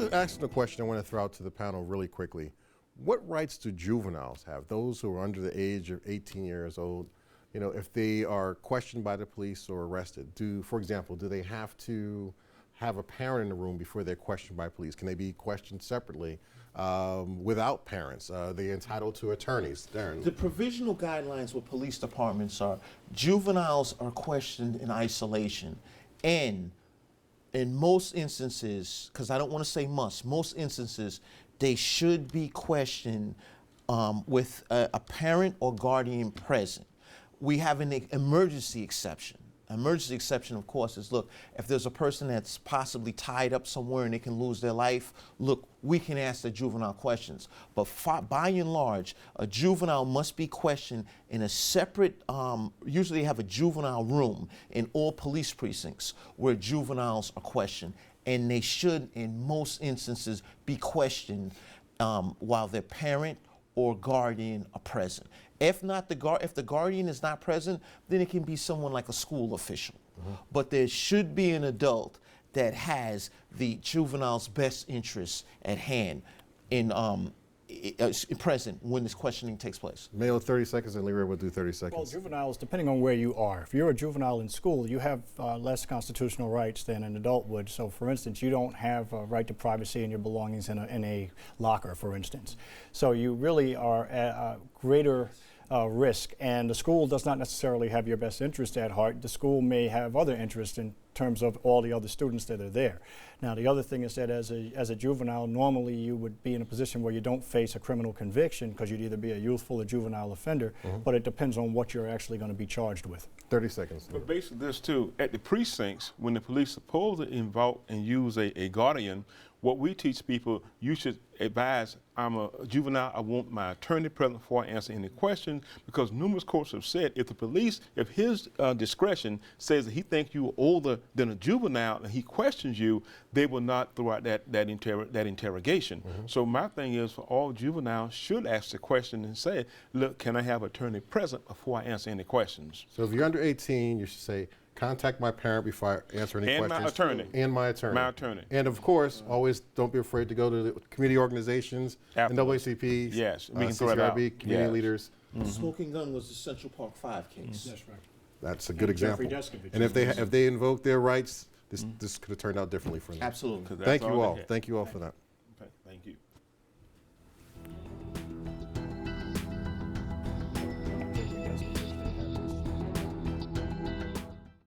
After asking the question, I want to throw out to the panel really quickly. What rights do juveniles have, those who are under the age of 18 years old, if they are questioned by the police or arrested? For example, do they have to have a parent in the room before they're questioned by police? Can they be questioned separately without parents? Are they entitled to attorneys? Darren. The provisional guidelines with police departments are juveniles are questioned in isolation, and in most instances, because I don't want to say must, most instances, they should be questioned with a parent or guardian present. We have an emergency exception. Emergency exception, of course, is, look, if there's a person that's possibly tied up somewhere and they can lose their life, look, we can ask the juvenile questions. But by and large, a juvenile must be questioned in a separate, usually they have a juvenile room in all police precincts where juveniles are questioned. And they should, in most instances, be questioned while their parent or guardian are present. If not, if the guardian is not present, then it can be someone like a school official. But there should be an adult that has the juvenile's best interests at hand in present when this questioning takes place. Mayo, 30 seconds, and Leroy will do 30 seconds. Well, juveniles, depending on where you are, if you're a juvenile in school, you have less constitutional rights than an adult would. So, for instance, you don't have a right to privacy and your belongings in a locker, for instance. So you really are at a greater risk, and the school does not necessarily have your best interest at heart. The school may have other interests in terms of all the other students that are there. Now, the other thing is that as a juvenile, normally you would be in a position where you don't face a criminal conviction because you'd either be a youthful or juvenile offender, but it depends on what you're actually going to be charged with. 30 seconds. But basically this too, at the precincts, when the police supposedly invoke and use a guardian, what we teach people, you should advise, I'm a juvenile, I want my attorney present before I answer any questions, because numerous courts have said if the police, if his discretion says that he thinks you are older than a juvenile and he questions you, they will not throw out that interrogation. So my thing is, for all juveniles should ask the question and say, look, can I have attorney present before I answer any questions? So if you're under 18, you should say, contact my parent before I answer any questions. And my attorney. And my attorney. My attorney. And of course, always don't be afraid to go to the community organizations, NAACP, yes, we can throw it CCRB, out. community leaders. The smoking gun was the Central Park 5 case. That's right. That's a good example. Deskovich. And if they invoke their rights, this could have turned out differently for them. Absolutely. Thank you all. Thank you all for that. Okay, thank you.